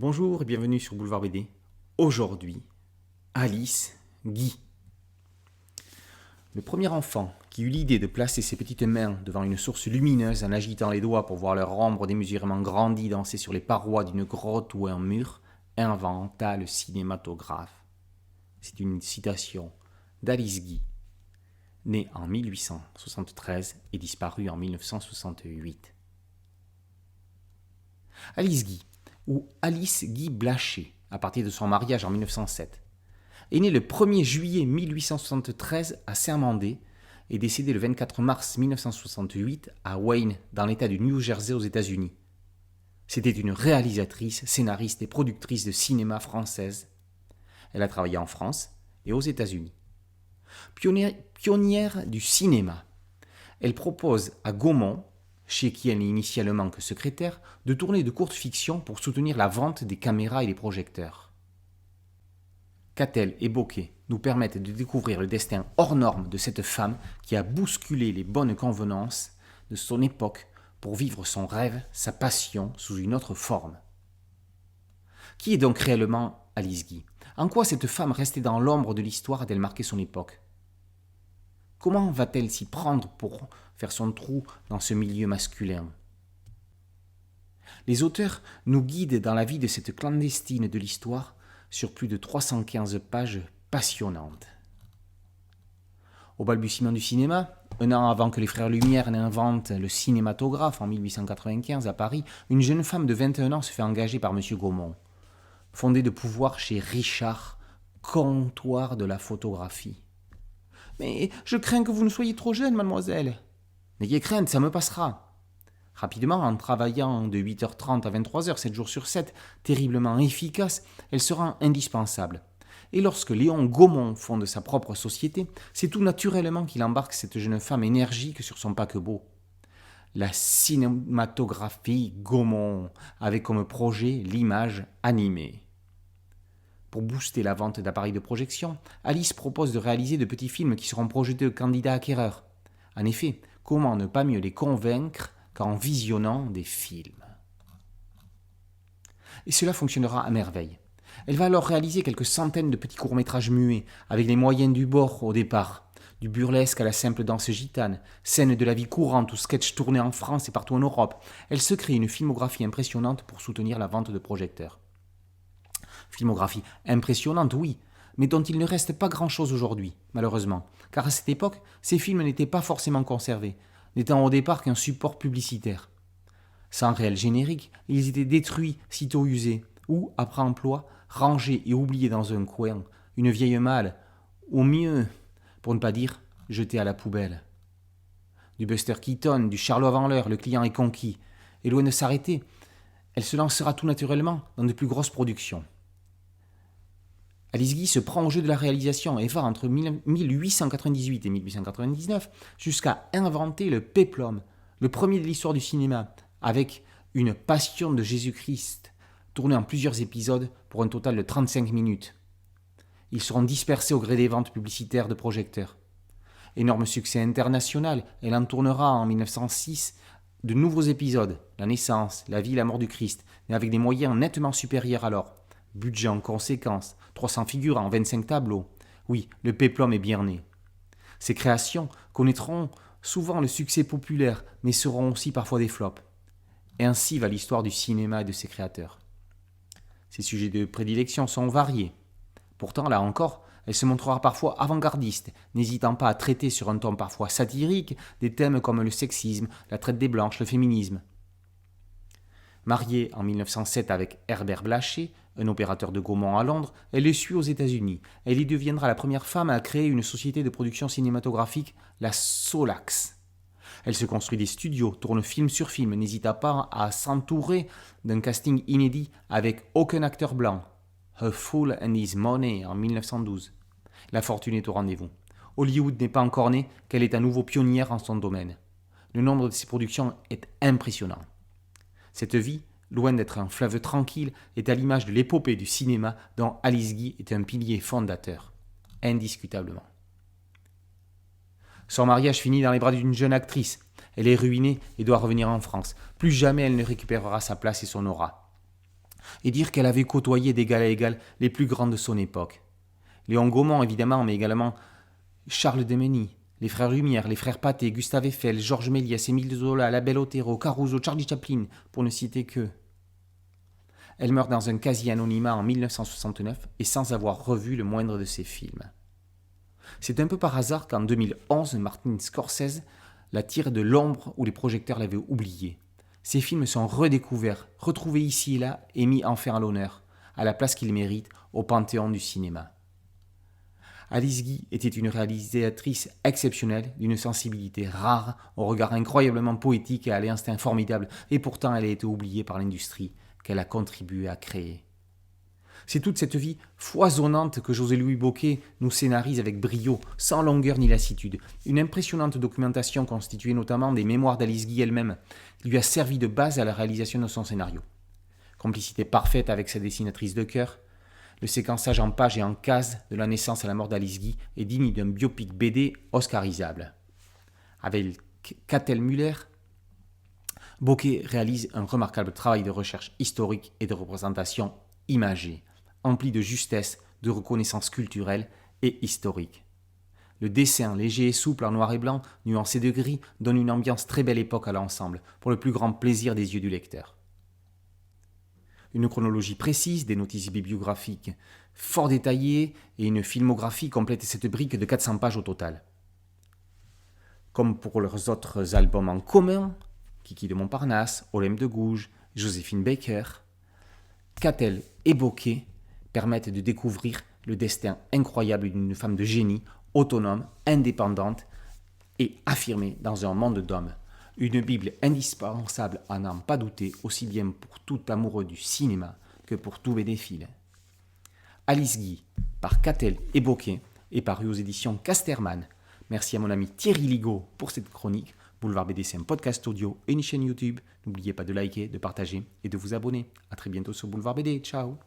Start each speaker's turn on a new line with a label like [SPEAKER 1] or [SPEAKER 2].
[SPEAKER 1] Bonjour et bienvenue sur Boulevard BD. Aujourd'hui, Alice Guy. Le premier enfant qui eut l'idée de placer ses petites mains devant une source lumineuse en agitant les doigts pour voir leur ombre démesurément grandie danser sur les parois d'une grotte ou un mur, inventa le cinématographe. C'est une citation d'Alice Guy, née en 1873 et disparue en 1968. Alice Guy, ou Alice Guy Blaché, à partir de son mariage en 1907, est née le 1er juillet 1873 à Saint-Mandé et décédée le 24 mars 1968 à Wayne, dans l'État du New Jersey aux États-Unis. C'était une réalisatrice, scénariste et productrice de cinéma française. Elle a travaillé en France et aux États-Unis. Pionnière du cinéma, elle propose à Gaumont, chez qui elle n'est initialement que secrétaire, de tourner de courtes fictions pour soutenir la vente des caméras et des projecteurs. Catel et Bocquet nous permettent de découvrir le destin hors norme de cette femme qui a bousculé les bonnes convenances de son époque pour vivre son rêve, sa passion, sous une autre forme. Qui est donc réellement Alice Guy ? En quoi cette femme restée dans l'ombre de l'histoire a-t-elle marqué son époque ? Comment va-t-elle s'y prendre pour faire son trou dans ce milieu masculin ? Les auteurs nous guident dans la vie de cette clandestine de l'histoire sur plus de 315 pages passionnantes. Au balbutiement du cinéma, un an avant que les frères Lumière n'inventent le cinématographe en 1895 à Paris, une jeune femme de 21 ans se fait engager par M. Gaumont, fondé de pouvoir chez Richard, comptoir de la photographie. « Mais je crains que vous ne soyez trop jeune, mademoiselle. »« N'ayez crainte, ça me passera. » Rapidement, en travaillant de 8h30 à 23h, 7 jours sur 7, terriblement efficace, elle se rend indispensable. Et lorsque Léon Gaumont fonde sa propre société, c'est tout naturellement qu'il embarque cette jeune femme énergique sur son paquebot. La cinématographie Gaumont, avec comme projet l'image animée. Pour booster la vente d'appareils de projection, Alice propose de réaliser de petits films qui seront projetés aux candidats acquéreurs. En effet, comment ne pas mieux les convaincre qu'en visionnant des films. Et cela fonctionnera à merveille. Elle va alors réaliser quelques centaines de petits courts-métrages muets, avec les moyens du bord au départ, du burlesque à la simple danse gitane, scènes de la vie courante ou sketchs tournés en France et partout en Europe. Elle se crée une filmographie impressionnante pour soutenir la vente de projecteurs. Filmographie impressionnante, oui, mais dont il ne reste pas grand-chose aujourd'hui, malheureusement, car à cette époque, ces films n'étaient pas forcément conservés, n'étant au départ qu'un support publicitaire. Sans réel générique, ils étaient détruits sitôt usés, ou, après emploi, rangés et oubliés dans un coin, une vieille malle, au mieux, pour ne pas dire, jetés à la poubelle. Du Buster Keaton, du Charlot avant l'heure, le client est conquis, et loin de s'arrêter, elle se lancera tout naturellement dans de plus grosses productions. Alice Guy se prend au jeu de la réalisation et va entre 1898 et 1899 jusqu'à inventer le péplum, le premier de l'histoire du cinéma, avec une Passion de Jésus-Christ, tournée en plusieurs épisodes pour un total de 35 minutes. Ils seront dispersés au gré des ventes publicitaires de projecteurs. Énorme succès international, elle en tournera en 1906 de nouveaux épisodes, la naissance, la vie et la mort du Christ, mais avec des moyens nettement supérieurs alors. Budget en conséquence, 300 figurants, 25 tableaux. Oui, le péplum est bien né. Ces créations connaîtront souvent le succès populaire, mais seront aussi parfois des flops. Et ainsi va l'histoire du cinéma et de ses créateurs. Ses sujets de prédilection sont variés. Pourtant, là encore, elle se montrera parfois avant-gardiste, n'hésitant pas à traiter sur un ton parfois satirique des thèmes comme le sexisme, la traite des blanches, le féminisme. Mariée en 1907 avec Herbert Blaché, un opérateur de Gaumont à Londres, elle le suit aux États-Unis. Elle y deviendra la première femme à créer une société de production cinématographique, la Solax. Elle se construit des studios, tourne film sur film, n'hésita pas à s'entourer d'un casting inédit avec aucun acteur blanc. A Fool and His Money en 1912. La fortune est au rendez-vous. Hollywood n'est pas encore né qu'elle est à nouveau pionnière en son domaine. Le nombre de ses productions est impressionnant. Cette vie, loin d'être un fleuve tranquille, est à l'image de l'épopée du cinéma dont Alice Guy est un pilier fondateur, indiscutablement. Son mariage finit dans les bras d'une jeune actrice. Elle est ruinée et doit revenir en France. Plus jamais elle ne récupérera sa place et son aura. et dire qu'elle avait côtoyé d'égal à égal les plus grands de son époque. Léon Gaumont, évidemment, mais également Charles Demenny, les frères Lumière, les frères Pathé, Gustave Eiffel, Georges Méliès, Émile Zola, La Belle Otero, Caruso, Charlie Chaplin, pour ne citer qu'eux. Elle meurt dans un quasi-anonymat en 1969 et sans avoir revu le moindre de ses films. C'est un peu par hasard qu'en 2011, Martin Scorsese la tire de l'ombre où les projecteurs l'avaient oubliée. Ses films sont redécouverts, retrouvés ici et là et mis enfin à l'honneur, à la place qu'ils méritent au panthéon du cinéma. Alice Guy était une réalisatrice exceptionnelle, d'une sensibilité rare, au regard incroyablement poétique et à l'instinct formidable, et pourtant elle a été oubliée par l'industrie qu'elle a contribué à créer. C'est toute cette vie foisonnante que José-Louis Bocquet nous scénarise avec brio, sans longueur ni lassitude. Une impressionnante documentation constituée notamment des mémoires d'Alice Guy elle-même, qui lui a servi de base à la réalisation de son scénario. Complicité parfaite avec sa dessinatrice de cœur, le séquençage en pages et en cases de la naissance à la mort d'Alice Guy est digne d'un biopic BD oscarisable. Avec Catel Müller, Bocquet réalise un remarquable travail de recherche historique et de représentation imagée, empli de justesse, de reconnaissance culturelle et historique. Le dessin, léger et souple en noir et blanc, nuancé de gris, donne une ambiance très belle époque à l'ensemble, pour le plus grand plaisir des yeux du lecteur. Une chronologie précise, des notices bibliographiques fort détaillées et une filmographie complètent cette brique de 400 pages au total. Comme pour leurs autres albums en commun, Kiki de Montparnasse, Olympe de Gouges, Joséphine Baker, Catel et Bocquet permettent de découvrir le destin incroyable d'une femme de génie, autonome, indépendante et affirmée dans un monde d'hommes. Une Bible indispensable à n'en pas douter, aussi bien pour tout amoureux du cinéma que pour tout bénéphile. Alice Guy, par Catel et Bocquet, est paru aux éditions Casterman. Merci à mon ami Thierry Ligaud pour cette chronique. Boulevard BD, c'est un podcast audio et une chaîne YouTube. N'oubliez pas de liker, de partager et de vous abonner. A très bientôt sur Boulevard BD. Ciao.